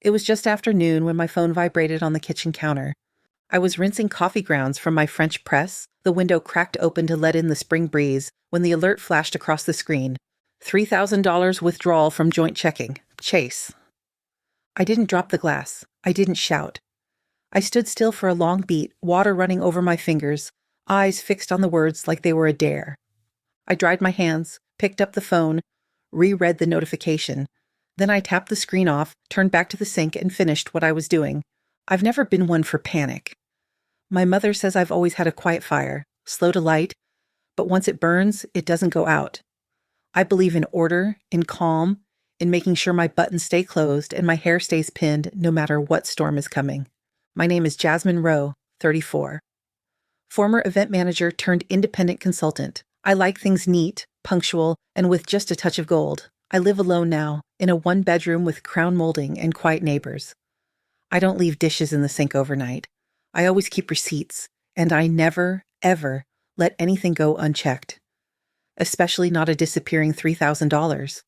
It was just after noon when my phone vibrated on the kitchen counter. I was rinsing coffee grounds from my French press, the window cracked open to let in the spring breeze, when the alert flashed across the screen. $3,000 withdrawal from joint checking. Chase. I didn't drop the glass. I didn't shout. I stood still for a long beat, water running over my fingers, eyes fixed on the words like they were a dare. I dried my hands, picked up the phone, reread the notification. Then I tapped the screen off, turned back to the sink, and finished what I was doing. I've never been one for panic. My mother says I've always had a quiet fire, slow to light, but once it burns, it doesn't go out. I believe in order, in calm, in making sure my buttons stay closed and my hair stays pinned no matter what storm is coming. My name is Jasmine Rowe, 34. Former event manager turned independent consultant. I like things neat, punctual, and with just a touch of gold. I live alone now, in a one-bedroom with crown molding and quiet neighbors. I don't leave dishes in the sink overnight. I always keep receipts, and I never, ever let anything go unchecked. Especially not a disappearing $3,000.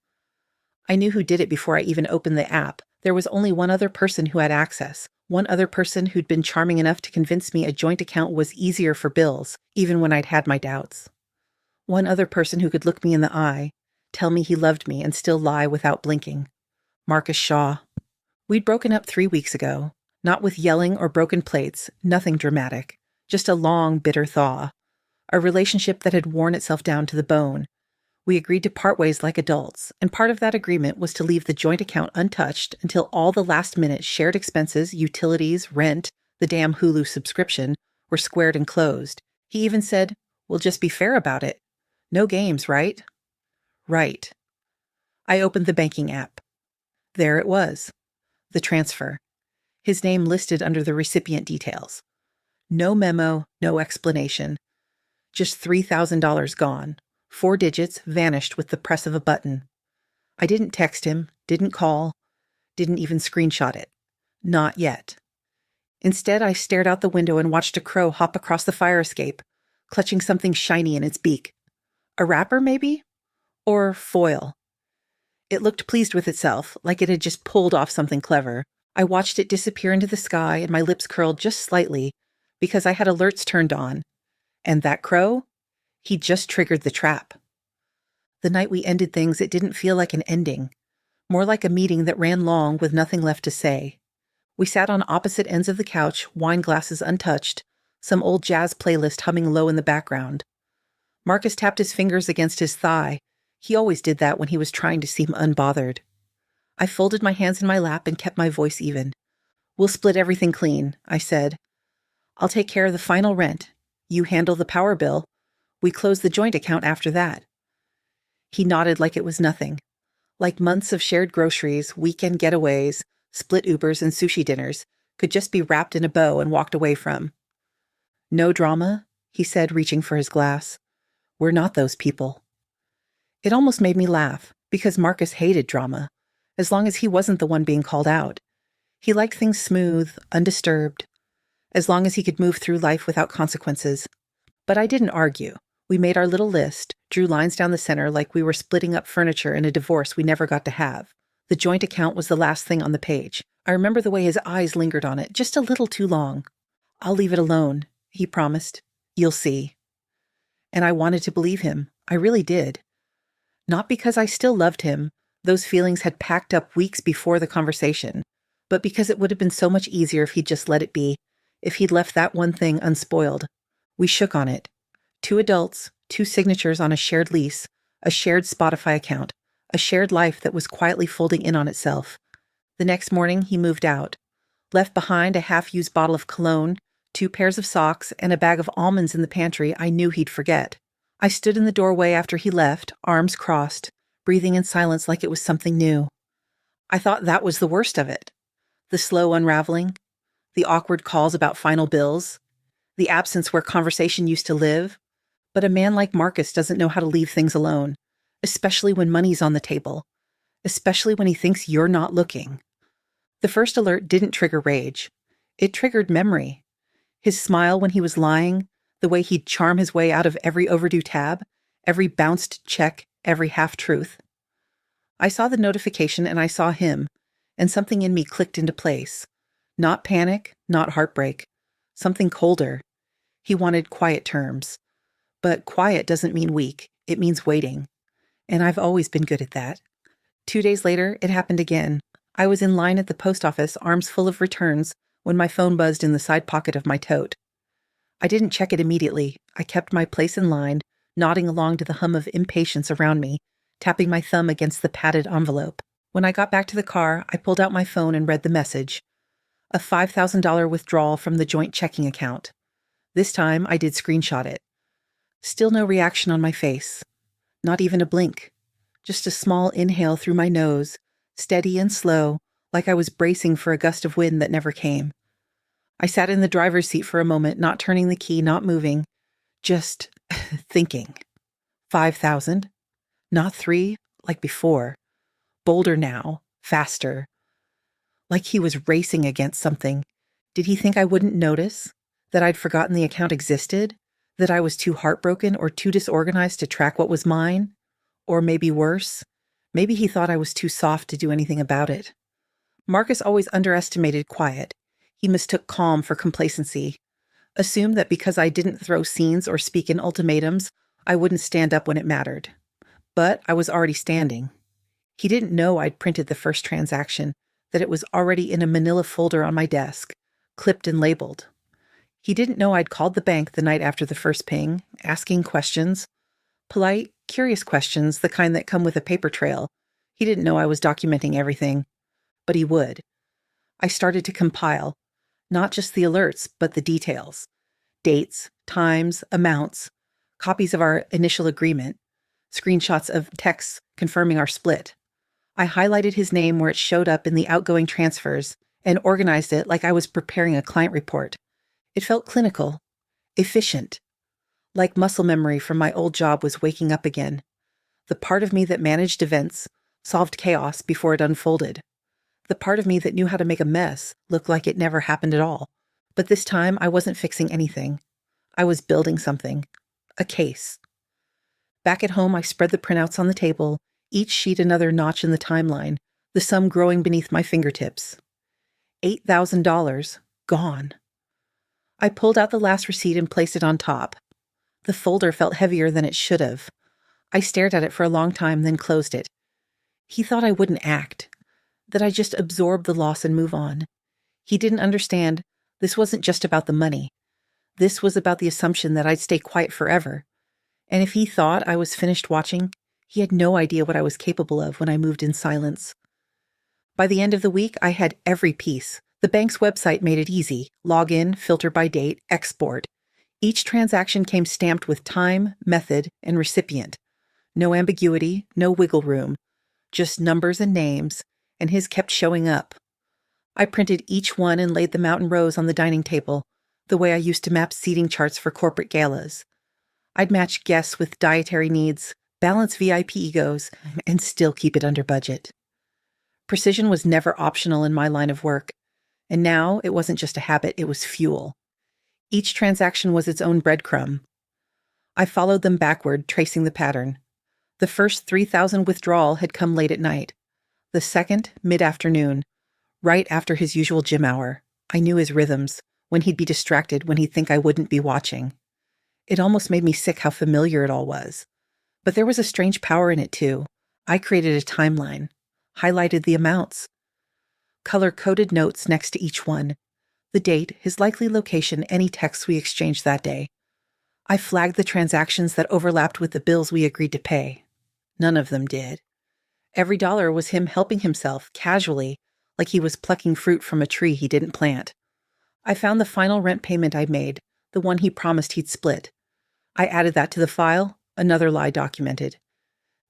I knew who did it before I even opened the app. There was only one other person who had access, one other person who'd been charming enough to convince me a joint account was easier for bills, even when I'd had my doubts. One other person who could look me in the eye, tell me he loved me and still lie without blinking. Marcus Shaw. We'd broken up 3 weeks ago, not with yelling or broken plates, nothing dramatic, just a long, bitter thaw. A relationship that had worn itself down to the bone. We agreed to part ways like adults, and part of that agreement was to leave the joint account untouched until all the last-minute shared expenses, utilities, rent, the damn Hulu subscription, were squared and closed. He even said, "We'll just be fair about it. No games, right?" Right. I opened the banking app. There it was. The transfer. His name listed under the recipient details. No memo, no explanation. Just $3,000 gone. 4 digits vanished with the press of a button. I didn't text him, didn't call, didn't even screenshot it. Not yet. Instead, I stared out the window and watched a crow hop across the fire escape, clutching something shiny in its beak. A wrapper, maybe? Or foil. It looked pleased with itself, like it had just pulled off something clever. I watched it disappear into the sky and my lips curled just slightly because I had alerts turned on. And that crow? He just triggered the trap. The night we ended things, it didn't feel like an ending, more like a meeting that ran long with nothing left to say. We sat on opposite ends of the couch, wine glasses untouched, some old jazz playlist humming low in the background. Marcus tapped his fingers against his thigh. He always did that when he was trying to seem unbothered. I folded my hands in my lap and kept my voice even. "We'll split everything clean," I said. "I'll take care of the final rent. You handle the power bill. We close the joint account after that." He nodded like it was nothing. Like months of shared groceries, weekend getaways, split Ubers, and sushi dinners could just be wrapped in a bow and walked away from. "No drama," he said, reaching for his glass. "We're not those people." It almost made me laugh, because Marcus hated drama, as long as he wasn't the one being called out. He liked things smooth, undisturbed, as long as he could move through life without consequences. But I didn't argue. We made our little list, drew lines down the center like we were splitting up furniture in a divorce we never got to have. The joint account was the last thing on the page. I remember the way his eyes lingered on it, just a little too long. "I'll leave it alone," he promised. "You'll see." And I wanted to believe him. I really did. Not because I still loved him, those feelings had packed up weeks before the conversation, but because it would have been so much easier if he'd just let it be, if he'd left that one thing unspoiled. We shook on it. 2 adults, 2 signatures on a shared lease, a shared Spotify account, a shared life that was quietly folding in on itself. The next morning, he moved out, left behind a half-used bottle of cologne, 2 pairs of socks, and a bag of almonds in the pantry I knew he'd forget. I stood in the doorway after he left, arms crossed, breathing in silence like it was something new. I thought that was the worst of it. The slow unraveling, the awkward calls about final bills, the absence where conversation used to live. But a man like Marcus doesn't know how to leave things alone, especially when money's on the table, especially when he thinks you're not looking. The first alert didn't trigger rage. It triggered memory. His smile when he was lying, the way he'd charm his way out of every overdue tab, every bounced check, every half-truth. I saw the notification and I saw him, and something in me clicked into place. Not panic, not heartbreak. Something colder. He wanted quiet terms. But quiet doesn't mean weak. It means waiting. And I've always been good at that. 2 days later, it happened again. I was in line at the post office, arms full of returns, when my phone buzzed in the side pocket of my tote. I didn't check it immediately. I kept my place in line, nodding along to the hum of impatience around me, tapping my thumb against the padded envelope. When I got back to the car, I pulled out my phone and read the message. A $5,000 withdrawal from the joint checking account. This time, I did screenshot it. Still no reaction on my face. Not even a blink. Just a small inhale through my nose, steady and slow, like I was bracing for a gust of wind that never came. I sat in the driver's seat for a moment, not turning the key, not moving, just thinking. 5,000? Not 3, like before. Bolder now, faster. Like he was racing against something. Did he think I wouldn't notice? That I'd forgotten the account existed? That I was too heartbroken or too disorganized to track what was mine? Or maybe worse, maybe he thought I was too soft to do anything about it. Marcus always underestimated quiet. He mistook calm for complacency. Assumed that because I didn't throw scenes or speak in ultimatums, I wouldn't stand up when it mattered. But I was already standing. He didn't know I'd printed the first transaction, that it was already in a manila folder on my desk, clipped and labeled. He didn't know I'd called the bank the night after the first ping, asking questions. Polite, curious questions, the kind that come with a paper trail. He didn't know I was documenting everything. But he would. I started to compile. Not just the alerts, but the details. Dates, times, amounts, copies of our initial agreement, screenshots of texts confirming our split. I highlighted his name where it showed up in the outgoing transfers and organized it like I was preparing a client report. It felt clinical, efficient. Like muscle memory from my old job was waking up again. The part of me that managed events, solved chaos before it unfolded. The part of me that knew how to make a mess look like it never happened at all. But this time, I wasn't fixing anything. I was building something. A case. Back at home, I spread the printouts on the table, each sheet another notch in the timeline, the sum growing beneath my fingertips. $8,000 gone. I pulled out the last receipt and placed it on top. The folder felt heavier than it should have. I stared at it for a long time, then closed it. He thought I wouldn't act, that I just absorb the loss and move on. He didn't understand this wasn't just about the money. This was about the assumption that I'd stay quiet forever. And if he thought I was finished watching, he had no idea what I was capable of when I moved in silence. By the end of the week, I had every piece. The bank's website made it easy. Log in, filter by date, export. Each transaction came stamped with time, method, and recipient. No ambiguity, no wiggle room. Just numbers and names, and his kept showing up. I printed each one and laid them out in rows on the dining table, the way I used to map seating charts for corporate galas. I'd match guests with dietary needs, balance VIP egos, and still keep it under budget. Precision was never optional in my line of work, and now it wasn't just a habit, it was fuel. Each transaction was its own breadcrumb. I followed them backward, tracing the pattern. The first 3,000 withdrawal had come late at night. The second, mid-afternoon, right after his usual gym hour. I knew his rhythms, when he'd be distracted, when he'd think I wouldn't be watching. It almost made me sick how familiar it all was. But there was a strange power in it, too. I created a timeline, highlighted the amounts. Color-coded notes next to each one. The date, his likely location, any texts we exchanged that day. I flagged the transactions that overlapped with the bills we agreed to pay. None of them did. Every dollar was him helping himself, casually, like he was plucking fruit from a tree he didn't plant. I found the final rent payment I made, the one he promised he'd split. I added that to the file, another lie documented.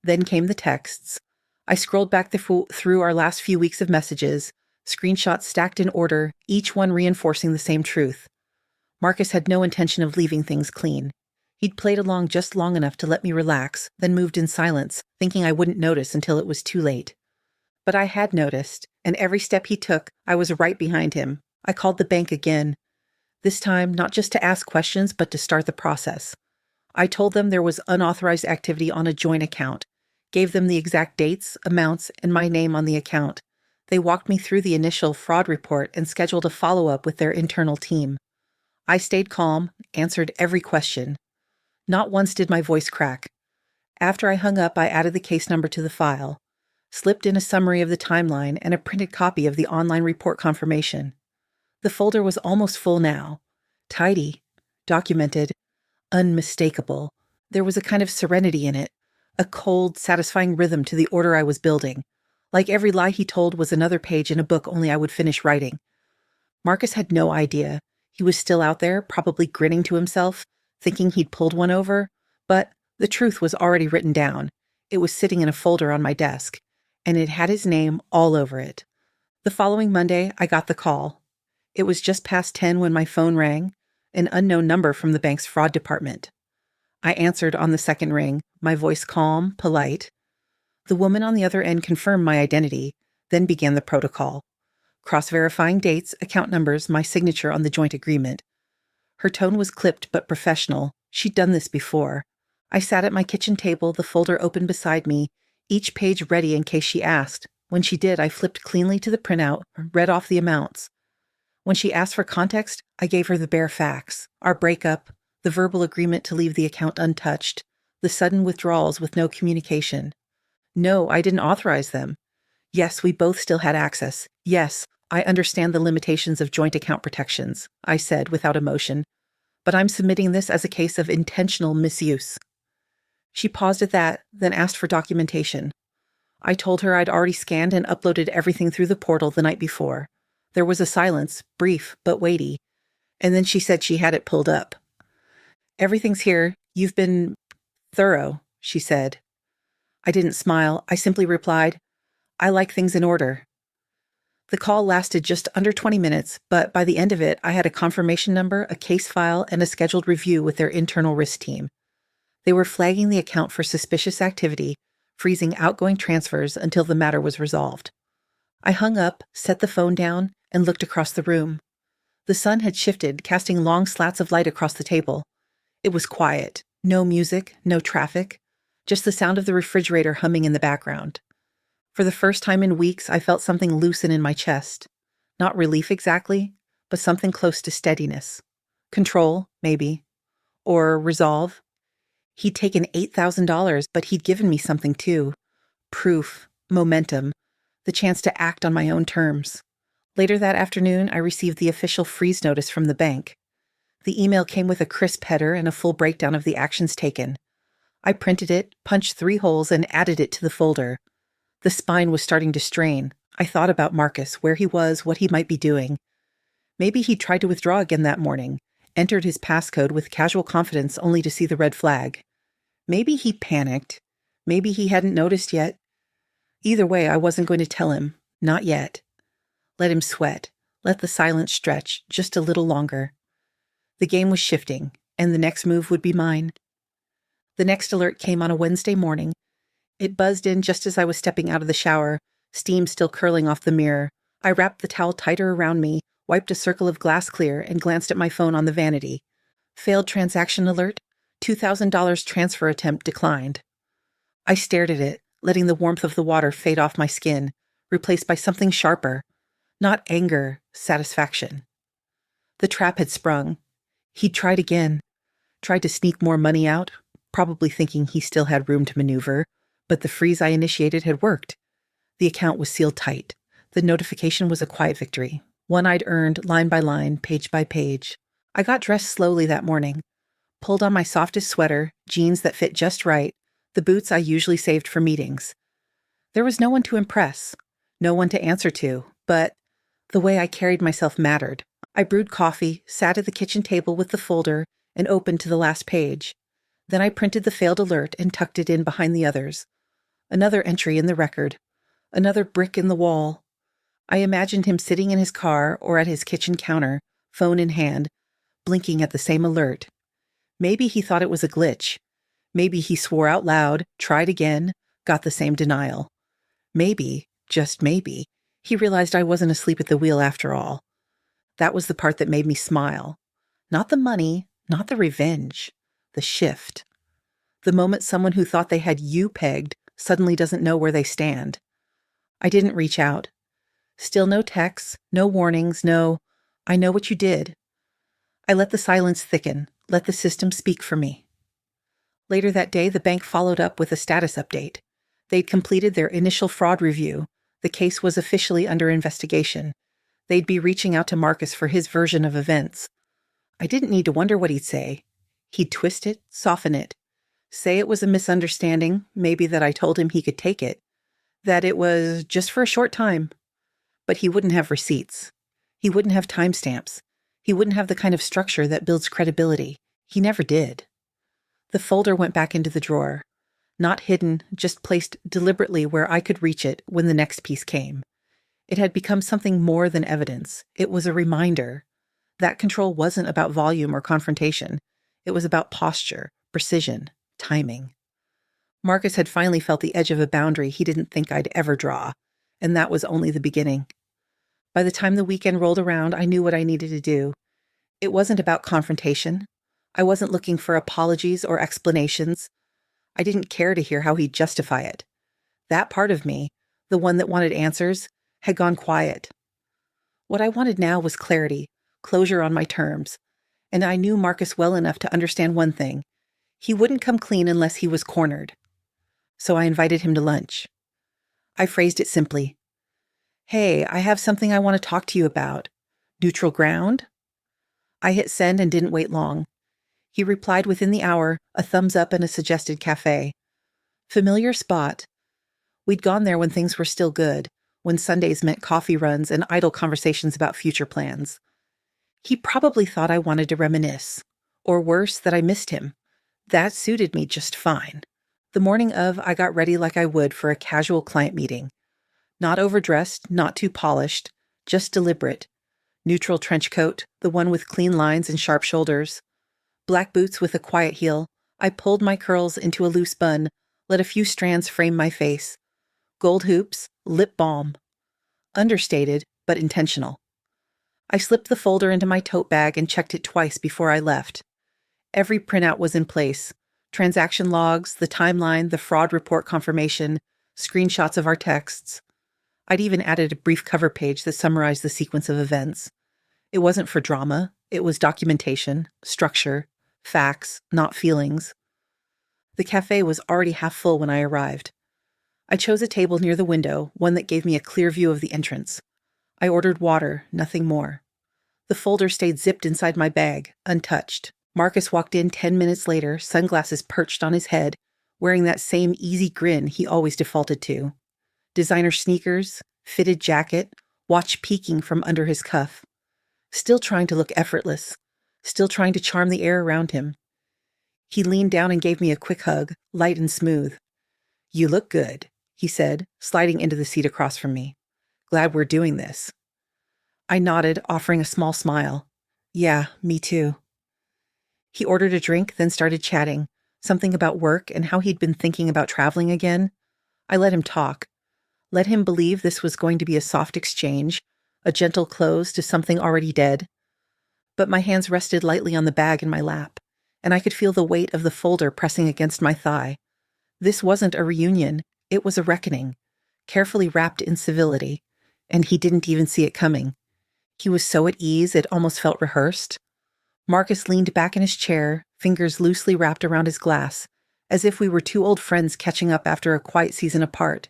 Then came the texts. I scrolled back through our last few weeks of messages, screenshots stacked in order, each one reinforcing the same truth. Marcus had no intention of leaving things clean. He'd played along just long enough to let me relax, then moved in silence, thinking I wouldn't notice until it was too late. But I had noticed, and every step he took, I was right behind him. I called the bank again. This time, not just to ask questions, but to start the process. I told them there was unauthorized activity on a joint account, gave them the exact dates, amounts, and my name on the account. They walked me through the initial fraud report and scheduled a follow-up with their internal team. I stayed calm, answered every question. Not once did my voice crack. After I hung up, I added the case number to the file, slipped in a summary of the timeline and a printed copy of the online report confirmation. The folder was almost full now. Tidy, documented, unmistakable. There was a kind of serenity in it, a cold, satisfying rhythm to the order I was building. Like every lie he told was another page in a book only I would finish writing. Marcus had no idea. He was still out there, probably grinning to himself, thinking he'd pulled one over, but the truth was already written down. It was sitting in a folder on my desk, and it had his name all over it. The following Monday, I got the call. It was just past 10 when my phone rang, an unknown number from the bank's fraud department. I answered on the second ring, my voice calm, polite. The woman on the other end confirmed my identity, then began the protocol. Cross-verifying dates, account numbers, my signature on the joint agreement. Her tone was clipped but professional. She'd done this before. I sat at my kitchen table, the folder open beside me, each page ready in case she asked. When she did, I flipped cleanly to the printout, read off the amounts. When she asked for context, I gave her the bare facts. Our breakup, the verbal agreement to leave the account untouched, the sudden withdrawals with no communication. No, I didn't authorize them. Yes, we both still had access. Yes, I understand the limitations of joint account protections, I said without emotion, but I'm submitting this as a case of intentional misuse. She paused at that, then asked for documentation. I told her I'd already scanned and uploaded everything through the portal the night before. There was a silence, brief but weighty, and then she said she had it pulled up. Everything's here. You've been thorough, she said. I didn't smile. I simply replied, I like things in order. The call lasted just under 20 minutes, but by the end of it, I had a confirmation number, a case file, and a scheduled review with their internal risk team. They were flagging the account for suspicious activity, freezing outgoing transfers until the matter was resolved. I hung up, set the phone down, and looked across the room. The sun had shifted, casting long slats of light across the table. It was quiet. No music, no traffic, just the sound of the refrigerator humming in the background. For the first time in weeks, I felt something loosen in my chest. Not relief exactly, but something close to steadiness. Control, maybe. Or resolve. He'd taken $8,000, but he'd given me something too. Proof, momentum, the chance to act on my own terms. Later that afternoon, I received the official freeze notice from the bank. The email came with a crisp header and a full breakdown of the actions taken. I printed it, punched 3 holes, and added it to the folder. The spine was starting to strain. I thought about Marcus, where he was, what he might be doing. Maybe he tried to withdraw again that morning, entered his passcode with casual confidence only to see the red flag. Maybe he panicked. Maybe he hadn't noticed yet. Either way, I wasn't going to tell him. Not yet. Let him sweat. Let the silence stretch just a little longer. The game was shifting, and the next move would be mine. The next alert came on a Wednesday morning. It buzzed in just as I was stepping out of the shower, steam still curling off the mirror. I wrapped the towel tighter around me, wiped a circle of glass clear, and glanced at my phone on the vanity. Failed transaction alert. $2,000 transfer attempt declined. I stared at it, letting the warmth of the water fade off my skin, replaced by something sharper. Not anger, satisfaction. The trap had sprung. He'd tried again. Tried to sneak more money out, probably thinking he still had room to maneuver, but the freeze I initiated had worked. The account was sealed tight. The notification was a quiet victory, one I'd earned line by line, page by page. I got dressed slowly that morning, pulled on my softest sweater, jeans that fit just right, the boots I usually saved for meetings. There was no one to impress, no one to answer to, but the way I carried myself mattered. I brewed coffee, sat at the kitchen table with the folder, and opened to the last page. Then I printed the failed alert and tucked it in behind the others. Another entry in the record. Another brick in the wall. I imagined him sitting in his car or at his kitchen counter, phone in hand, blinking at the same alert. Maybe he thought it was a glitch. Maybe he swore out loud, tried again, got the same denial. Maybe, just maybe, he realized I wasn't asleep at the wheel after all. That was the part that made me smile. Not the money, not the revenge. The shift. The moment someone who thought they had you pegged suddenly doesn't know where they stand. I didn't reach out. Still no texts, no warnings, no, "I know what you did." I let the silence thicken, let the system speak for me. Later that day, the bank followed up with a status update. They'd completed their initial fraud review. The case was officially under investigation. They'd be reaching out to Marcus for his version of events. I didn't need to wonder what he'd say. He'd twist it, soften it, say it was a misunderstanding, maybe that I told him he could take it, that it was just for a short time. But he wouldn't have receipts. He wouldn't have timestamps. He wouldn't have the kind of structure that builds credibility. He never did. The folder went back into the drawer. Not hidden, just placed deliberately where I could reach it when the next piece came. It had become something more than evidence. It was a reminder. That control wasn't about volume or confrontation. It was about posture, precision, timing. Marcus had finally felt the edge of a boundary he didn't think I'd ever draw, and that was only the beginning. By the time the weekend rolled around, I knew what I needed to do. It wasn't about confrontation. I wasn't looking for apologies or explanations. I didn't care to hear how he'd justify it. That part of me, the one that wanted answers, had gone quiet. What I wanted now was clarity, closure on my terms, and I knew Marcus well enough to understand one thing. He wouldn't come clean unless he was cornered. So I invited him to lunch. I phrased it simply. "Hey, I have something I want to talk to you about. Neutral ground?" I hit send and didn't wait long. He replied within the hour, a thumbs up and a suggested cafe. Familiar spot. We'd gone there when things were still good, when Sundays meant coffee runs and idle conversations about future plans. He probably thought I wanted to reminisce. Or worse, that I missed him. That suited me just fine. The morning of, I got ready like I would for a casual client meeting. Not overdressed, not too polished, just deliberate. Neutral trench coat, the one with clean lines and sharp shoulders. Black boots with a quiet heel. I pulled my curls into a loose bun, let a few strands frame my face. Gold hoops, lip balm. Understated, but intentional. I slipped the folder into my tote bag and checked it twice before I left. Every printout was in place. Transaction logs, the timeline, the fraud report confirmation, screenshots of our texts. I'd even added a brief cover page that summarized the sequence of events. It wasn't for drama. It was documentation, structure, facts, not feelings. The cafe was already half full when I arrived. I chose a table near the window, one that gave me a clear view of the entrance. I ordered water, nothing more. The folder stayed zipped inside my bag, untouched. Marcus walked in 10 minutes later, sunglasses perched on his head, wearing that same easy grin he always defaulted to. Designer sneakers, fitted jacket, watch peeking from under his cuff. Still trying to look effortless, still trying to charm the air around him. He leaned down and gave me a quick hug, light and smooth. "You look good," he said, sliding into the seat across from me. "Glad we're doing this." I nodded, offering a small smile. "Yeah, me too." He ordered a drink, then started chatting, something about work and how he'd been thinking about traveling again. I let him talk. Let him believe this was going to be a soft exchange, a gentle close to something already dead. But my hands rested lightly on the bag in my lap, and I could feel the weight of the folder pressing against my thigh. This wasn't a reunion, it was a reckoning, carefully wrapped in civility, and he didn't even see it coming. He was so at ease it almost felt rehearsed. Marcus leaned back in his chair, fingers loosely wrapped around his glass, as if we were two old friends catching up after a quiet season apart.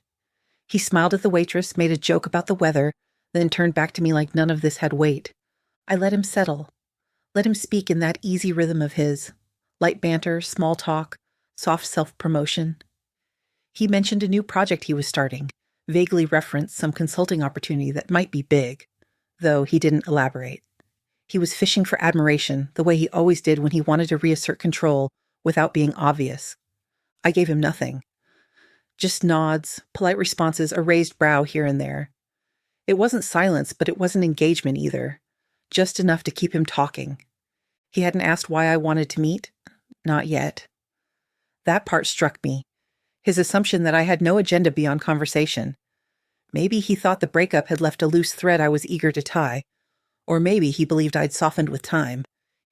He smiled at the waitress, made a joke about the weather, then turned back to me like none of this had weight. I let him settle. Let him speak in that easy rhythm of his. Light banter, small talk, soft self-promotion. He mentioned a new project he was starting, vaguely referenced some consulting opportunity that might be big, though he didn't elaborate. He was fishing for admiration, the way he always did when he wanted to reassert control without being obvious. I gave him nothing. Just nods, polite responses, a raised brow here and there. It wasn't silence, but it wasn't engagement either. Just enough to keep him talking. He hadn't asked why I wanted to meet? Not yet. That part struck me. His assumption that I had no agenda beyond conversation. Maybe he thought the breakup had left a loose thread I was eager to tie. Or maybe he believed I'd softened with time.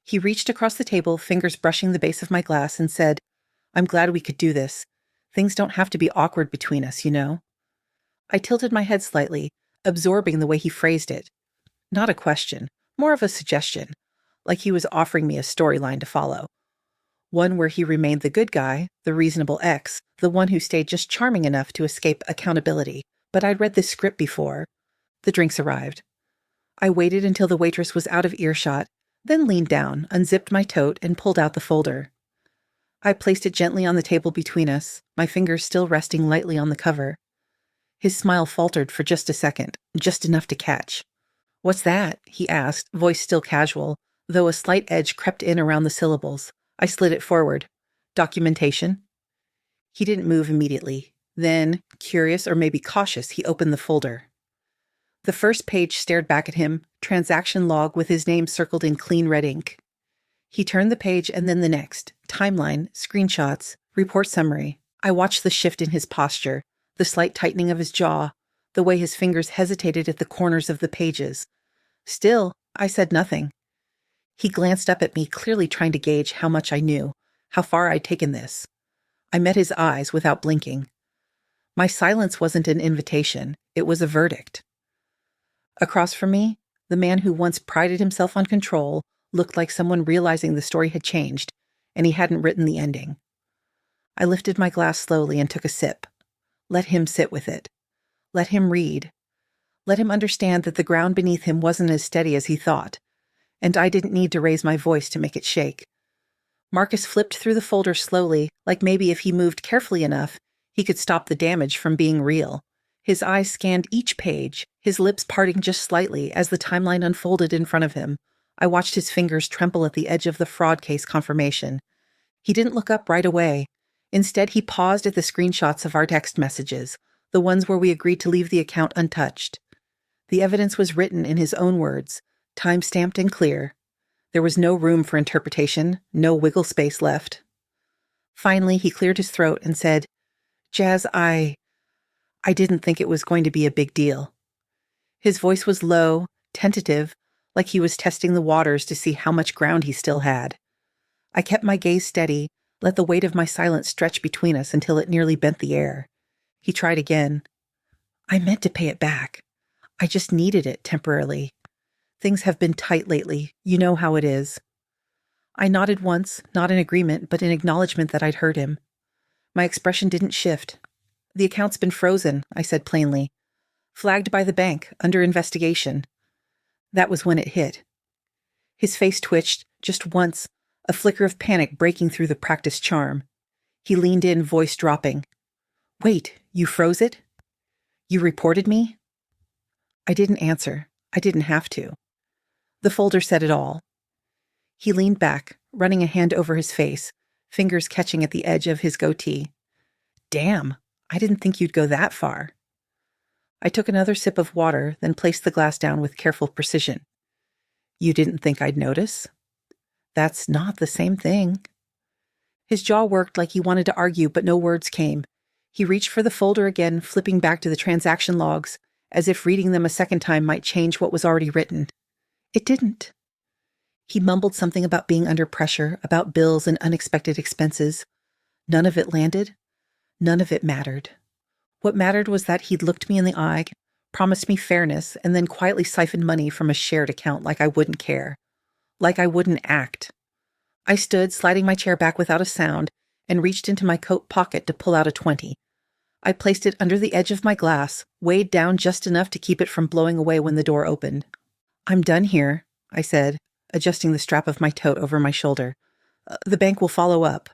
He reached across the table, fingers brushing the base of my glass, and said, "I'm glad we could do this. Things don't have to be awkward between us, you know." I tilted my head slightly, absorbing the way he phrased it. Not a question, more of a suggestion, like he was offering me a storyline to follow. One where he remained the good guy, the reasonable ex, the one who stayed just charming enough to escape accountability. But I'd read this script before. The drinks arrived. I waited until the waitress was out of earshot, then leaned down, unzipped my tote, and pulled out the folder. I placed it gently on the table between us, my fingers still resting lightly on the cover. His smile faltered for just a second, just enough to catch. "What's that?" he asked, voice still casual, though a slight edge crept in around the syllables. I slid it forward. "Documentation?" He didn't move immediately. Then, curious or maybe cautious, he opened the folder. The first page stared back at him, transaction log with his name circled in clean red ink. He turned the page and then the next. Timeline, screenshots, report summary. I watched the shift in his posture, the slight tightening of his jaw, the way his fingers hesitated at the corners of the pages. Still, I said nothing. He glanced up at me, clearly trying to gauge how much I knew, how far I'd taken this. I met his eyes without blinking. My silence wasn't an invitation, it was a verdict. Across from me, the man who once prided himself on control looked like someone realizing the story had changed, and he hadn't written the ending. I lifted my glass slowly and took a sip. Let him sit with it. Let him read. Let him understand that the ground beneath him wasn't as steady as he thought, and I didn't need to raise my voice to make it shake. Marcus flipped through the folder slowly, like maybe if he moved carefully enough, he could stop the damage from being real. His eyes scanned each page, his lips parting just slightly as the timeline unfolded in front of him. I watched his fingers tremble at the edge of the fraud case confirmation. He didn't look up right away. Instead, he paused at the screenshots of our text messages, the ones where we agreed to leave the account untouched. The evidence was written in his own words, time-stamped and clear. There was no room for interpretation, no wiggle space left. Finally, he cleared his throat and said, "Jazz, I didn't think it was going to be a big deal." His voice was low, tentative, like he was testing the waters to see how much ground he still had. I kept my gaze steady, let the weight of my silence stretch between us until it nearly bent the air. He tried again. "I meant to pay it back. I just needed it temporarily. Things have been tight lately. You know how it is." I nodded once, not in agreement, but in acknowledgement that I'd heard him. My expression didn't shift. "The account's been frozen," I said plainly. "Flagged by the bank, under investigation." That was when it hit. His face twitched, just once, a flicker of panic breaking through the practiced charm. He leaned in, voice dropping. "Wait, you froze it? You reported me?" I didn't answer. I didn't have to. The folder said it all. He leaned back, running a hand over his face, fingers catching at the edge of his goatee. "Damn, I didn't think you'd go that far." I took another sip of water, then placed the glass down with careful precision. "You didn't think I'd notice?" "That's not the same thing." His jaw worked like he wanted to argue, but no words came. He reached for the folder again, flipping back to the transaction logs, as if reading them a second time might change what was already written. It didn't. He mumbled something about being under pressure, about bills and unexpected expenses. None of it landed. None of it mattered. What mattered was that he'd looked me in the eye, promised me fairness, and then quietly siphoned money from a shared account like I wouldn't care. Like I wouldn't act. I stood, sliding my chair back without a sound, and reached into my coat pocket to pull out a 20. I placed it under the edge of my glass, weighed down just enough to keep it from blowing away when the door opened. "I'm done here," I said, adjusting the strap of my tote over my shoulder. The bank will follow up.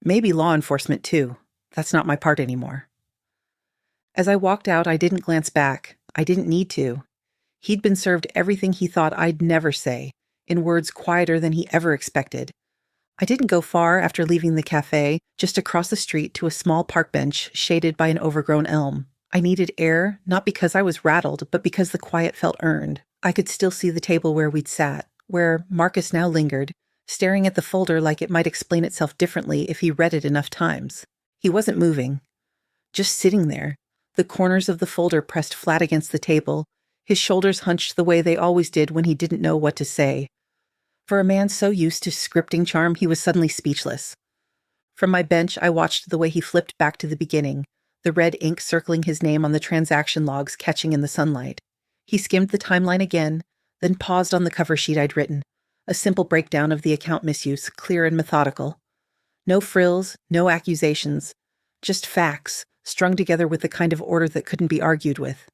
Maybe law enforcement, too. That's not my part anymore." As I walked out, I didn't glance back. I didn't need to. He'd been served everything he thought I'd never say, in words quieter than he ever expected. I didn't go far after leaving the cafe, just across the street to a small park bench shaded by an overgrown elm. I needed air, not because I was rattled, but because the quiet felt earned. I could still see the table where we'd sat, where Marcus now lingered, staring at the folder like it might explain itself differently if he read it enough times. He wasn't moving. Just sitting there, the corners of the folder pressed flat against the table, his shoulders hunched the way they always did when he didn't know what to say. For a man so used to scripting charm, he was suddenly speechless. From my bench, I watched the way he flipped back to the beginning, the red ink circling his name on the transaction logs catching in the sunlight. He skimmed the timeline again, then paused on the cover sheet I'd written, a simple breakdown of the account misuse, clear and methodical. No frills, no accusations, just facts, strung together with the kind of order that couldn't be argued with.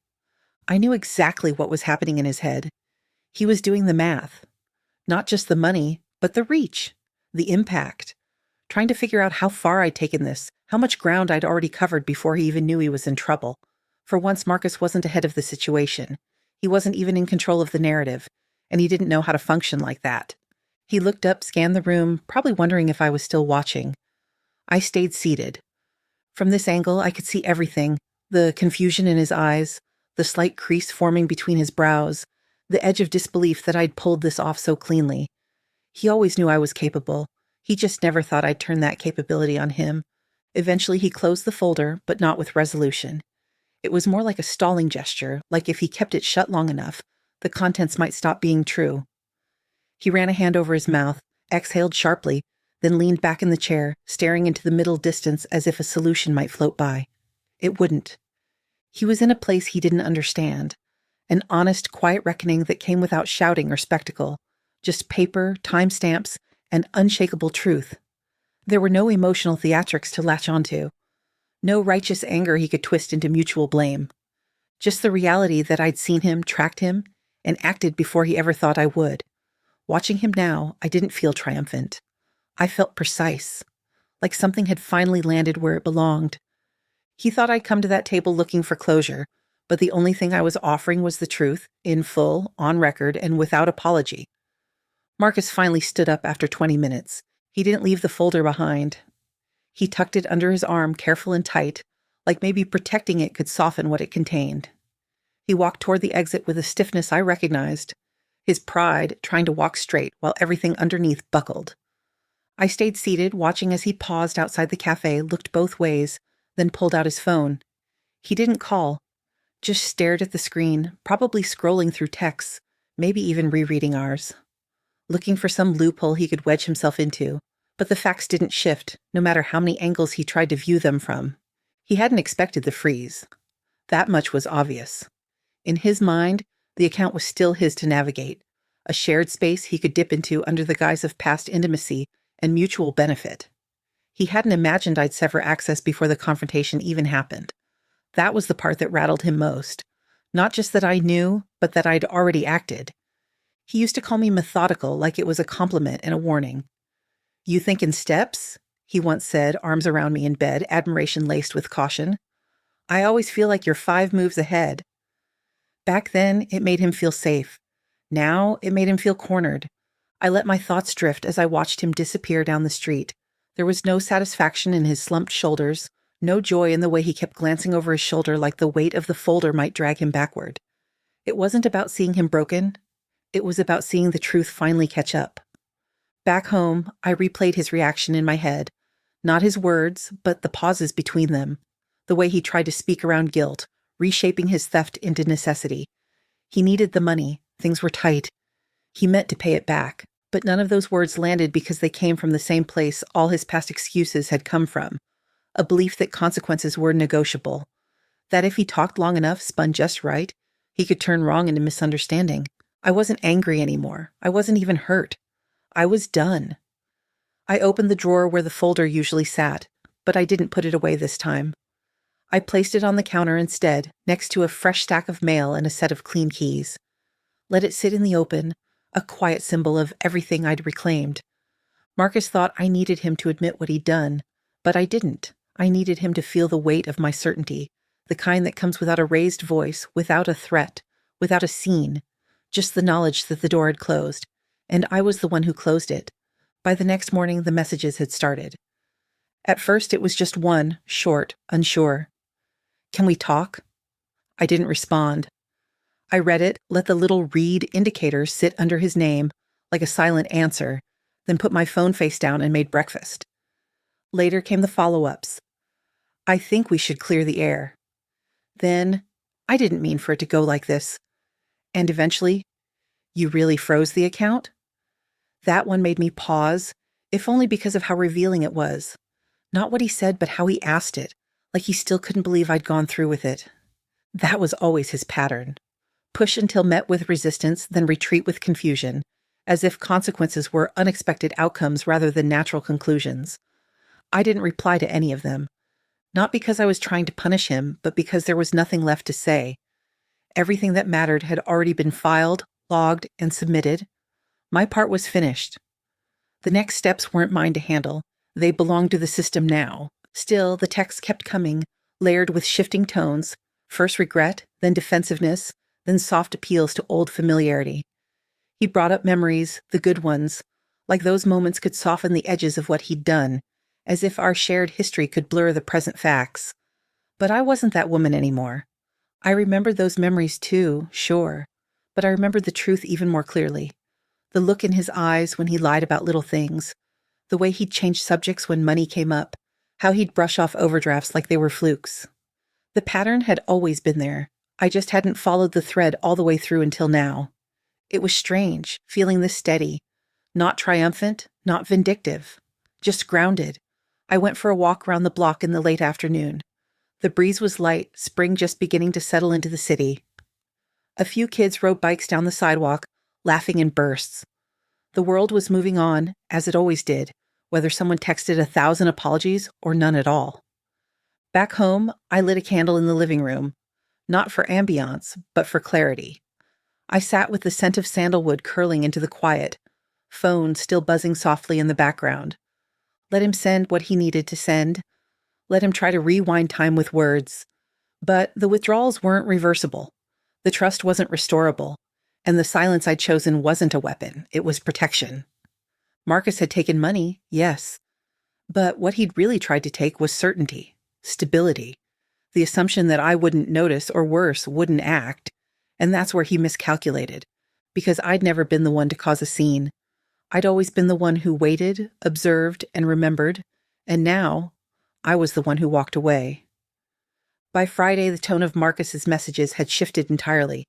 I knew exactly what was happening in his head. He was doing the math. Not just the money, but the reach, the impact. Trying to figure out how far I'd taken this, how much ground I'd already covered before he even knew he was in trouble. For once, Marcus wasn't ahead of the situation. He wasn't even in control of the narrative, and he didn't know how to function like that. He looked up, scanned the room, probably wondering if I was still watching. I stayed seated. From this angle, I could see everything, the confusion in his eyes, the slight crease forming between his brows, the edge of disbelief that I'd pulled this off so cleanly. He always knew I was capable. He just never thought I'd turn that capability on him. Eventually, he closed the folder, but not with resolution. It was more like a stalling gesture, like if he kept it shut long enough, the contents might stop being true. He ran a hand over his mouth, exhaled sharply, then leaned back in the chair, staring into the middle distance as if a solution might float by. It wouldn't. He was in a place he didn't understand, an honest, quiet reckoning that came without shouting or spectacle, just paper, timestamps, and unshakable truth. There were no emotional theatrics to latch onto, no righteous anger he could twist into mutual blame, just the reality that I'd seen him, tracked him, and acted before he ever thought I would. Watching him now, I didn't feel triumphant. I felt precise, like something had finally landed where it belonged. He thought I'd come to that table looking for closure, but the only thing I was offering was the truth, in full, on record, and without apology. Marcus finally stood up after 20 minutes. He didn't leave the folder behind. He tucked it under his arm, careful and tight, like maybe protecting it could soften what it contained. He walked toward the exit with a stiffness I recognized, his pride trying to walk straight while everything underneath buckled. I stayed seated, watching as he paused outside the cafe, looked both ways, then pulled out his phone. He didn't call, just stared at the screen, probably scrolling through texts, maybe even rereading ours. Looking for some loophole he could wedge himself into, but the facts didn't shift, no matter how many angles he tried to view them from. He hadn't expected the freeze. That much was obvious. In his mind, the account was still his to navigate, a shared space he could dip into under the guise of past intimacy and mutual benefit. He hadn't imagined I'd sever access before the confrontation even happened. That was the part that rattled him most. Not just that I knew, but that I'd already acted. He used to call me methodical, like it was a compliment and a warning. "You think in steps?" he once said, arms around me in bed, admiration laced with caution. "I always feel like you're 5 moves ahead." Back then, it made him feel safe. Now, it made him feel cornered. I let my thoughts drift as I watched him disappear down the street. There was no satisfaction in his slumped shoulders, no joy in the way he kept glancing over his shoulder like the weight of the folder might drag him backward. It wasn't about seeing him broken. It was about seeing the truth finally catch up. Back home, I replayed his reaction in my head. Not his words, but the pauses between them. The way he tried to speak around guilt, reshaping his theft into necessity. He needed the money. Things were tight. He meant to pay it back. But none of those words landed because they came from the same place all his past excuses had come from. A belief that consequences were negotiable. That if he talked long enough, spun just right, he could turn wrong into misunderstanding. I wasn't angry anymore. I wasn't even hurt. I was done. I opened the drawer where the folder usually sat, but I didn't put it away this time. I placed it on the counter instead, next to a fresh stack of mail and a set of clean keys. Let it sit in the open, a quiet symbol of everything I'd reclaimed. Marcus thought I needed him to admit what he'd done, but I didn't. I needed him to feel the weight of my certainty, the kind that comes without a raised voice, without a threat, without a scene, just the knowledge that the door had closed, and I was the one who closed it. By the next morning, the messages had started. At first, it was just one, short, unsure. "Can we talk?" I didn't respond. I read it, let the little read indicator sit under his name, like a silent answer, then put my phone face down and made breakfast. Later came the follow-ups. "I think we should clear the air." Then, "I didn't mean for it to go like this." And eventually, "You really froze the account?" That one made me pause, if only because of how revealing it was. Not what he said, but how he asked it, like he still couldn't believe I'd gone through with it. That was always his pattern. Push until met with resistance, then retreat with confusion, as if consequences were unexpected outcomes rather than natural conclusions. I didn't reply to any of them, not because I was trying to punish him, but because there was nothing left to say. Everything that mattered had already been filed, logged, and submitted. My part was finished. The next steps weren't mine to handle. They belonged to the system now. Still, the texts kept coming, layered with shifting tones, first regret, then defensiveness, then soft appeals to old familiarity. He brought up memories, the good ones, like those moments could soften the edges of what he'd done, as if our shared history could blur the present facts. But I wasn't that woman anymore. I remembered those memories too, sure, but I remembered the truth even more clearly. The look in his eyes when he lied about little things, the way he'd change subjects when money came up, how he'd brush off overdrafts like they were flukes. The pattern had always been there. I just hadn't followed the thread all the way through until now. It was strange, feeling this steady. Not triumphant, not vindictive. Just grounded. I went for a walk around the block in the late afternoon. The breeze was light, spring just beginning to settle into the city. A few kids rode bikes down the sidewalk, laughing in bursts. The world was moving on, as it always did, whether someone texted 1,000 apologies or none at all. Back home, I lit a candle in the living room, not for ambiance, but for clarity. I sat with the scent of sandalwood curling into the quiet, phone still buzzing softly in the background. Let him send what he needed to send. Let him try to rewind time with words. But the withdrawals weren't reversible. The trust wasn't restorable. And the silence I'd chosen wasn't a weapon, it was protection. Marcus had taken money, yes. But what he'd really tried to take was certainty, stability, the assumption that I wouldn't notice or worse, wouldn't act. And that's where he miscalculated, because I'd never been the one to cause a scene. I'd always been the one who waited, observed, and remembered, and now I was the one who walked away. By Friday, the tone of Marcus's messages had shifted entirely.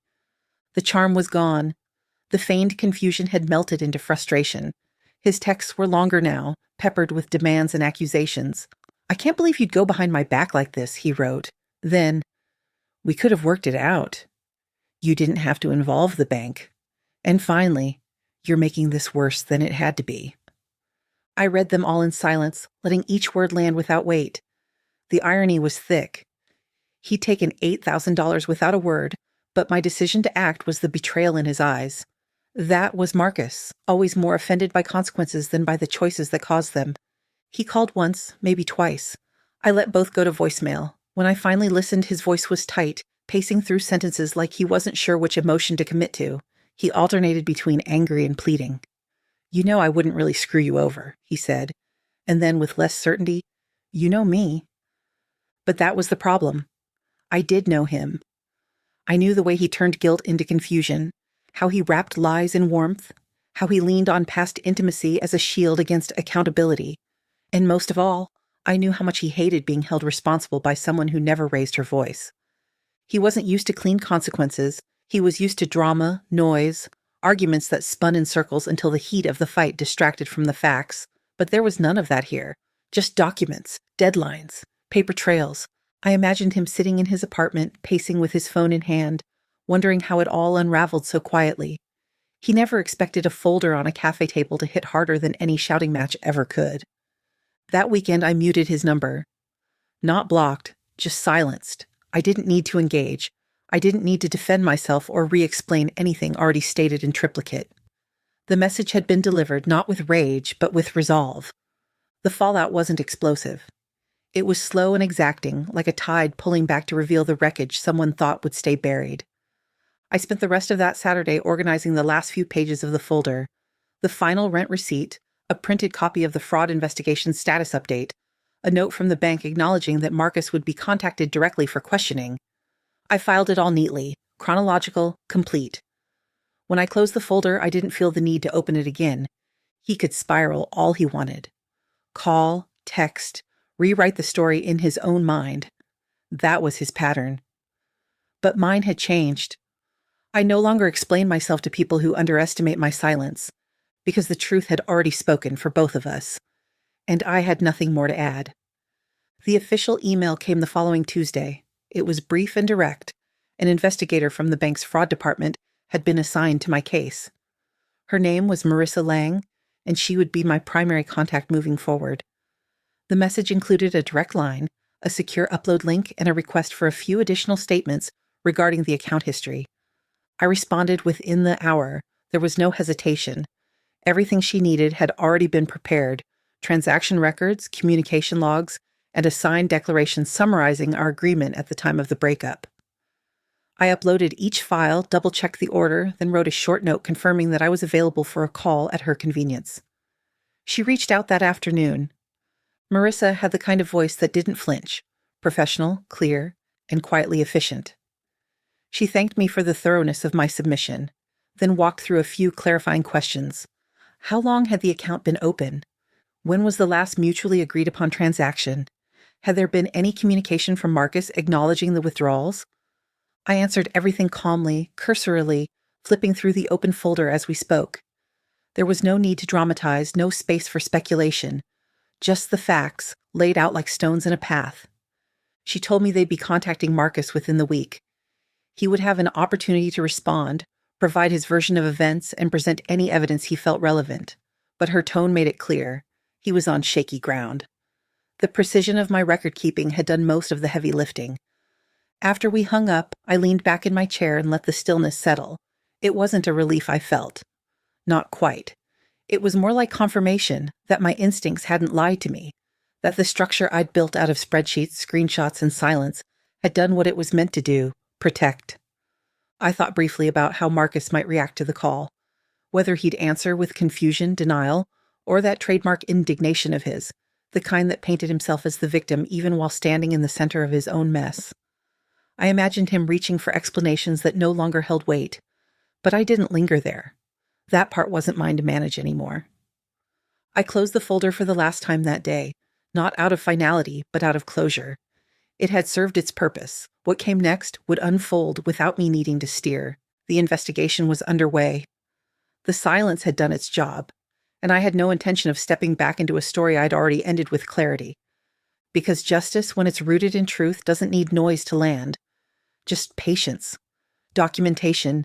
The charm was gone. The feigned confusion had melted into frustration. His texts were longer now, peppered with demands and accusations. "I can't believe you'd go behind my back like this," he wrote. Then, "We could have worked it out. You didn't have to involve the bank. And finally, you're making this worse than it had to be." I read them all in silence, letting each word land without weight. The irony was thick. He'd taken $8,000 without a word, but my decision to act was the betrayal in his eyes. That was Marcus, always more offended by consequences than by the choices that caused them. He called once, maybe twice. I let both go to voicemail. When I finally listened, his voice was tight, pacing through sentences like he wasn't sure which emotion to commit to. He alternated between angry and pleading. "You know I wouldn't really screw you over," he said. And then, with less certainty, "You know me." But that was the problem. I did know him. I knew the way he turned guilt into confusion, how he wrapped lies in warmth, how he leaned on past intimacy as a shield against accountability. And most of all, I knew how much he hated being held responsible by someone who never raised her voice. He wasn't used to clean consequences. He was used to drama, noise, arguments that spun in circles until the heat of the fight distracted from the facts. But there was none of that here. Just documents, deadlines, paper trails. I imagined him sitting in his apartment, pacing with his phone in hand, wondering how it all unraveled so quietly. He never expected a folder on a cafe table to hit harder than any shouting match ever could. That weekend, I muted his number. Not blocked, just silenced. I didn't need to engage. I didn't need to defend myself or re-explain anything already stated in triplicate. The message had been delivered not with rage, but with resolve. The fallout wasn't explosive. It was slow and exacting, like a tide pulling back to reveal the wreckage someone thought would stay buried. I spent the rest of that Saturday organizing the last few pages of the folder, the final rent receipt, a printed copy of the fraud investigation status update, a note from the bank acknowledging that Marcus would be contacted directly for questioning. I filed it all neatly, chronological, complete. When I closed the folder, I didn't feel the need to open it again. He could spiral all he wanted. Call, text, rewrite the story in his own mind. That was his pattern. But mine had changed. I no longer explained myself to people who underestimate my silence, because the truth had already spoken for both of us, and I had nothing more to add. The official email came the following Tuesday. It was brief and direct. An investigator from the bank's fraud department had been assigned to my case. Her name was Marissa Lang, and she would be my primary contact moving forward. The message included a direct line, a secure upload link, and a request for a few additional statements regarding the account history. I responded within the hour. There was no hesitation. Everything she needed had already been prepared: transaction records, communication logs, and a signed declaration summarizing our agreement at the time of the breakup. I uploaded each file, double-checked the order, then wrote a short note confirming that I was available for a call at her convenience. She reached out that afternoon. Marissa had the kind of voice that didn't flinch: professional, clear, and quietly efficient. She thanked me for the thoroughness of my submission, then walked through a few clarifying questions. How long had the account been open? When was the last mutually agreed upon transaction? Had there been any communication from Marcus acknowledging the withdrawals? I answered everything calmly, cursorily, flipping through the open folder as we spoke. There was no need to dramatize, no space for speculation. Just the facts, laid out like stones in a path. She told me they'd be contacting Marcus within the week. He would have an opportunity to respond, provide his version of events, and present any evidence he felt relevant. But her tone made it clear. He was on shaky ground. The precision of my record-keeping had done most of the heavy lifting. After we hung up, I leaned back in my chair and let the stillness settle. It wasn't a relief I felt. Not quite. It was more like confirmation that my instincts hadn't lied to me, that the structure I'd built out of spreadsheets, screenshots, and silence had done what it was meant to do: protect. I thought briefly about how Marcus might react to the call, whether he'd answer with confusion, denial, or that trademark indignation of his, the kind that painted himself as the victim even while standing in the center of his own mess. I imagined him reaching for explanations that no longer held weight, but I didn't linger there. That part wasn't mine to manage anymore. I closed the folder for the last time that day, not out of finality, but out of closure. It had served its purpose. What came next would unfold without me needing to steer. The investigation was underway. The silence had done its job, and I had no intention of stepping back into a story I'd already ended with clarity. Because justice, when it's rooted in truth, doesn't need noise to land. Just patience, documentation,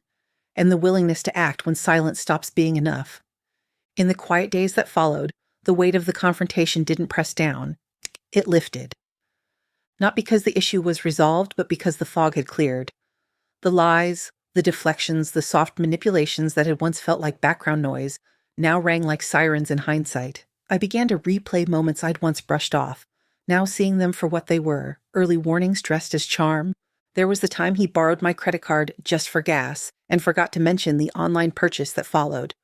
and the willingness to act when silence stops being enough. In the quiet days that followed, the weight of the confrontation didn't press down. It lifted. Not because the issue was resolved, but because the fog had cleared. The lies, the deflections, the soft manipulations that had once felt like background noise now rang like sirens in hindsight. I began to replay moments I'd once brushed off, now seeing them for what they were: early warnings dressed as charm. There was the time he borrowed my credit card just for gas and forgot to mention the online purchase that followed.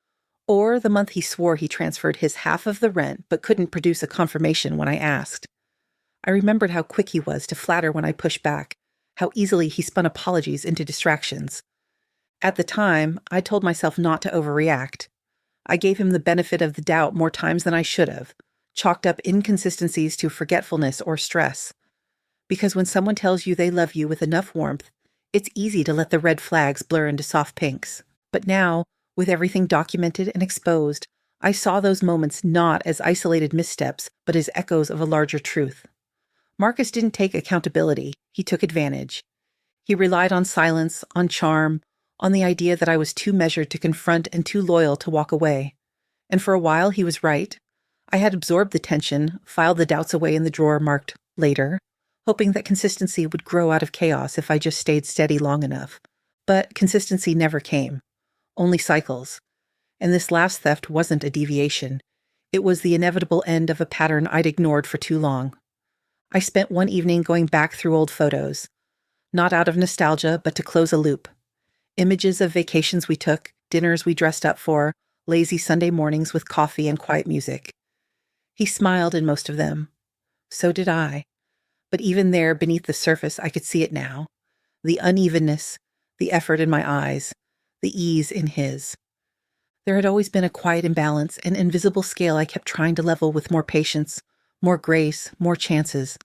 Or the month he swore he transferred his half of the rent but couldn't produce a confirmation when I asked. I remembered how quick he was to flatter when I pushed back, how easily he spun apologies into distractions. At the time, I told myself not to overreact. I gave him the benefit of the doubt more times than I should have, chalked up inconsistencies to forgetfulness or stress. Because when someone tells you they love you with enough warmth, it's easy to let the red flags blur into soft pinks. But now, with everything documented and exposed, I saw those moments not as isolated missteps, but as echoes of a larger truth. Marcus didn't take accountability. He took advantage. He relied on silence, on charm, on the idea that I was too measured to confront and too loyal to walk away. And for a while, he was right. I had absorbed the tension, filed the doubts away in the drawer marked later, hoping that consistency would grow out of chaos if I just stayed steady long enough. But consistency never came. Only cycles. And this last theft wasn't a deviation. It was the inevitable end of a pattern I'd ignored for too long. I spent one evening going back through old photos, not out of nostalgia, but to close a loop. Images of vacations we took, dinners we dressed up for, lazy Sunday mornings with coffee and quiet music. He smiled in most of them. So did I. But even there, beneath the surface, I could see it now. The unevenness, the effort in my eyes, the ease in his. There had always been a quiet imbalance, an invisible scale I kept trying to level with more patience, more grace, more chances,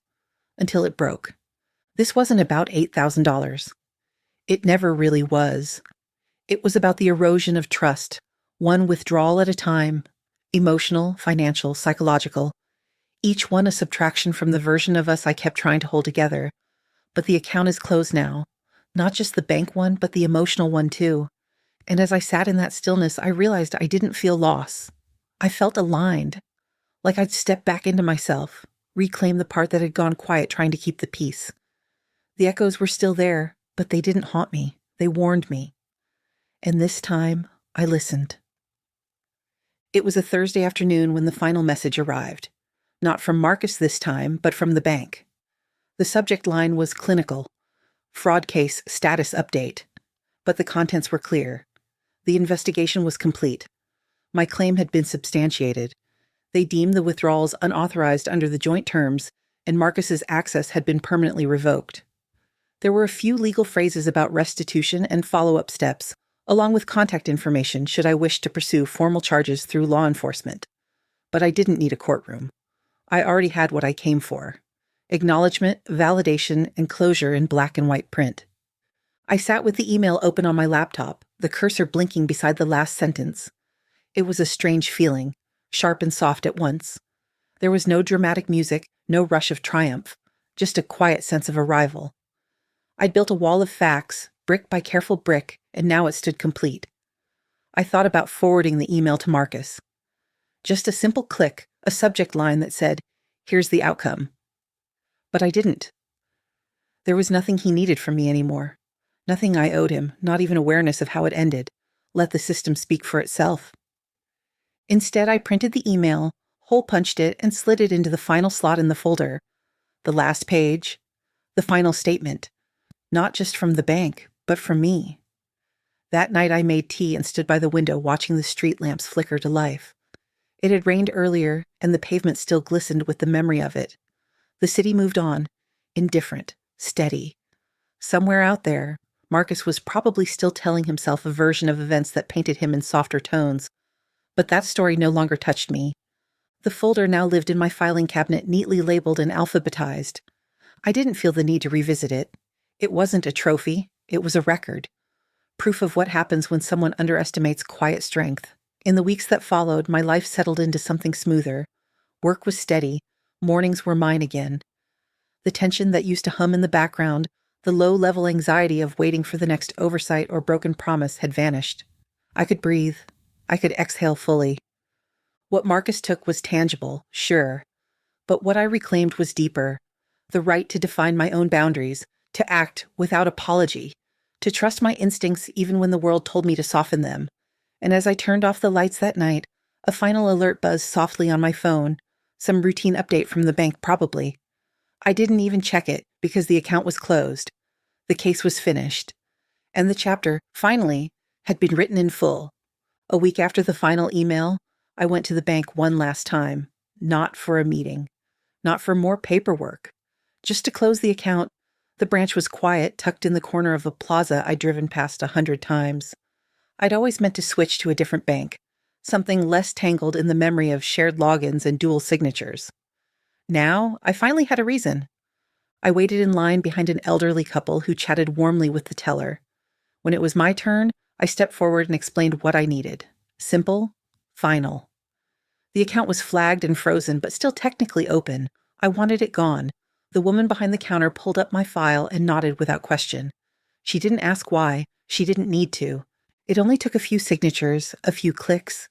until it broke. This wasn't about $8,000. It never really was. It was about the erosion of trust, one withdrawal at a time, emotional, financial, psychological. each one a subtraction from the version of us I kept trying to hold together. But the account is closed now. Not just the bank one, but the emotional one too. And as I sat in that stillness, I realized I didn't feel loss. I felt aligned, like I'd stepped back into myself, reclaim the part that had gone quiet trying to keep the peace. The echoes were still there, but they didn't haunt me. They warned me. And this time, I listened. It was a Thursday afternoon when the final message arrived. Not from Marcus this time, but from the bank. The subject line was clinical, fraud case status update, but the contents were clear. The investigation was complete. My claim had been substantiated. They deemed the withdrawals unauthorized under the joint terms, and Marcus's access had been permanently revoked. There were a few legal phrases about restitution and follow-up steps, along with contact information should I wish to pursue formal charges through law enforcement. But I didn't need a courtroom. I already had what I came for: acknowledgement, validation, and closure in black and white print. I sat with the email open on my laptop, the cursor blinking beside the last sentence. It was a strange feeling, sharp and soft at once. There was no dramatic music, no rush of triumph, just a quiet sense of arrival. I'd built a wall of facts, brick by careful brick, and now it stood complete. I thought about forwarding the email to Marcus. Just a simple click, a subject line that said, "Here's the outcome." But I didn't. There was nothing he needed from me anymore. Nothing I owed him, not even awareness of how it ended. Let the system speak for itself. Instead, I printed the email, hole-punched it, and slid it into the final slot in the folder. The last page, the final statement. Not just from the bank, but from me. That night I made tea and stood by the window watching the street lamps flicker to life. It had rained earlier, and the pavement still glistened with the memory of it. The city moved on, indifferent, steady. Somewhere out there, Marcus was probably still telling himself a version of events that painted him in softer tones. But that story no longer touched me. The folder now lived in my filing cabinet, neatly labeled and alphabetized. I didn't feel the need to revisit it. It wasn't a trophy, it was a record. Proof of what happens when someone underestimates quiet strength. In the weeks that followed, my life settled into something smoother. Work was steady. Mornings were mine again. The tension that used to hum in the background, the low-level anxiety of waiting for the next oversight or broken promise had vanished. I could breathe. I could exhale fully. What Marcus took was tangible, sure. But what I reclaimed was deeper. The right to define my own boundaries, to act without apology, to trust my instincts even when the world told me to soften them. And as I turned off the lights that night, a final alert buzzed softly on my phone, some routine update from the bank probably. I didn't even check it because the account was closed. The case was finished. And the chapter, finally, had been written in full. A week after the final email, I went to the bank one last time, not for a meeting, not for more paperwork, just to close the account. The branch was quiet, tucked in the corner of a plaza I'd driven past 100 times. I'd always meant to switch to a different bank, something less tangled in the memory of shared logins and dual signatures. Now, I finally had a reason. I waited in line behind an elderly couple who chatted warmly with the teller. When it was my turn, I stepped forward and explained what I needed. Simple, final. The account was flagged and frozen, but still technically open. I wanted it gone. The woman behind the counter pulled up my file and nodded without question. She didn't ask why. She didn't need to. It only took a few signatures, a few clicks,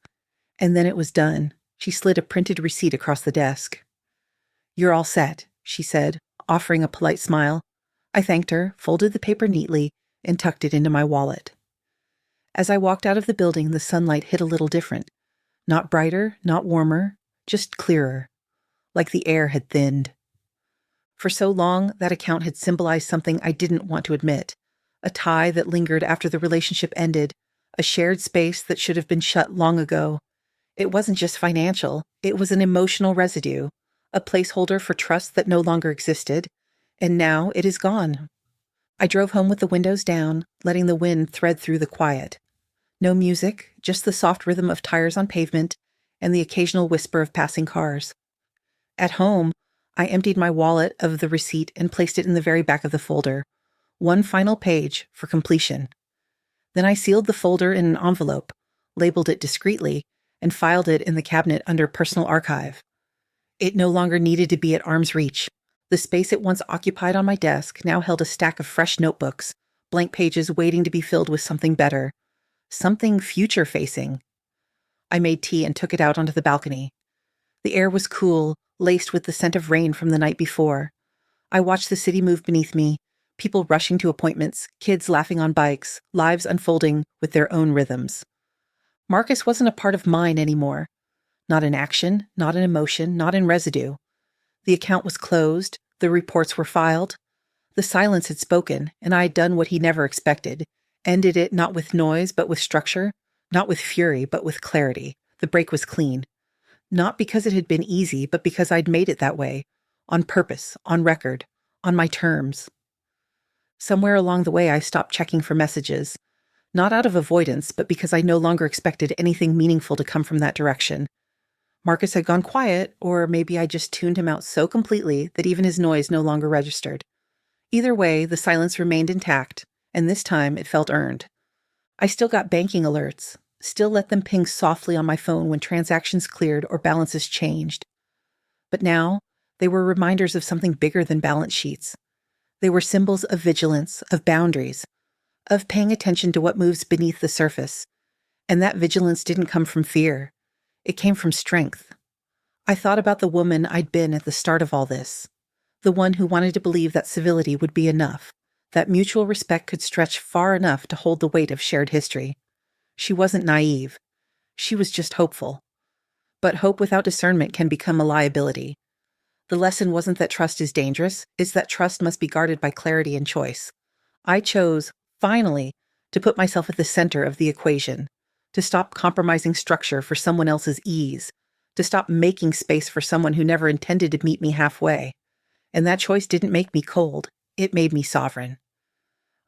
and then it was done. She slid a printed receipt across the desk. "You're all set," she said, offering a polite smile. I thanked her, folded the paper neatly, and tucked it into my wallet. As I walked out of the building, the sunlight hit a little different. Not brighter, not warmer, just clearer. Like the air had thinned. For so long, that account had symbolized something I didn't want to admit. A tie that lingered after the relationship ended. A shared space that should have been shut long ago. It wasn't just financial. It was an emotional residue. A placeholder for trust that no longer existed. And now it is gone. I drove home with the windows down, letting the wind thread through the quiet. No music, just the soft rhythm of tires on pavement and the occasional whisper of passing cars. At home, I emptied my wallet of the receipt and placed it in the very back of the folder. One final page for completion. Then I sealed the folder in an envelope, labeled it discreetly, and filed it in the cabinet under Personal Archive. It no longer needed to be at arm's reach. The space it once occupied on my desk now held a stack of fresh notebooks, blank pages waiting to be filled with something better, something future-facing. I made tea and took it out onto the balcony. The air was cool, laced with the scent of rain from the night before. I watched the city move beneath me, people rushing to appointments, kids laughing on bikes, lives unfolding with their own rhythms. Marcus wasn't a part of mine anymore. Not in action, not in emotion, not in residue. The account was closed, the reports were filed. The silence had spoken, and I had done what he never expected, ended it not with noise but with structure, not with fury but with clarity. The break was clean. Not because it had been easy, but because I'd made it that way, on purpose, on record, on my terms. Somewhere along the way I stopped checking for messages, not out of avoidance, but because I no longer expected anything meaningful to come from that direction. Marcus had gone quiet, or maybe I just tuned him out so completely that even his noise no longer registered. Either way, the silence remained intact, and this time it felt earned. I still got banking alerts, still let them ping softly on my phone when transactions cleared or balances changed. But now, they were reminders of something bigger than balance sheets. They were symbols of vigilance, of boundaries, of paying attention to what moves beneath the surface. And that vigilance didn't come from fear. It came from strength. I thought about the woman I'd been at the start of all this, the one who wanted to believe that civility would be enough, that mutual respect could stretch far enough to hold the weight of shared history. She wasn't naive. She was just hopeful. But hope without discernment can become a liability. The lesson wasn't that trust is dangerous, it's that trust must be guarded by clarity and choice. I chose, finally, to put myself at the center of the equation, to stop compromising structure for someone else's ease, to stop making space for someone who never intended to meet me halfway. And that choice didn't make me cold, it made me sovereign.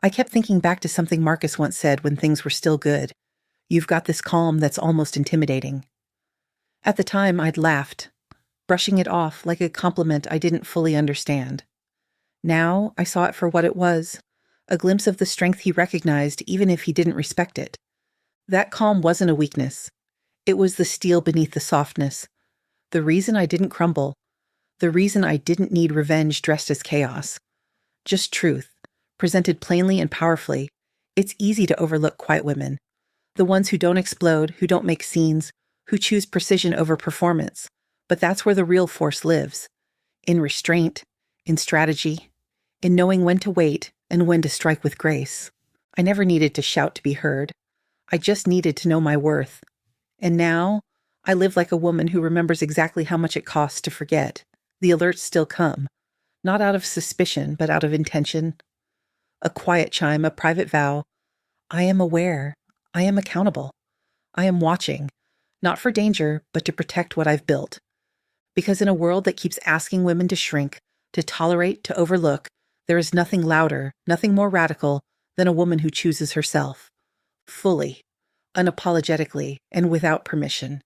I kept thinking back to something Marcus once said when things were still good. You've got this calm that's almost intimidating. At the time, I'd laughed, brushing it off like a compliment I didn't fully understand. Now, I saw it for what it was, a glimpse of the strength he recognized even if he didn't respect it. That calm wasn't a weakness. It was the steel beneath the softness. The reason I didn't crumble. The reason I didn't need revenge dressed as chaos. Just truth, presented plainly and powerfully. It's easy to overlook quiet women. The ones who don't explode, who don't make scenes, who choose precision over performance. But that's where the real force lives. In restraint, in strategy, in knowing when to wait and when to strike with grace. I never needed to shout to be heard. I just needed to know my worth. And now, I live like a woman who remembers exactly how much it costs to forget. The alerts still come. Not out of suspicion, but out of intention. A quiet chime, a private vow. I am aware. I am accountable. I am watching. Not for danger, but to protect what I've built. Because in a world that keeps asking women to shrink, to tolerate, to overlook, there is nothing louder, nothing more radical than a woman who chooses herself. Fully, unapologetically, and without permission.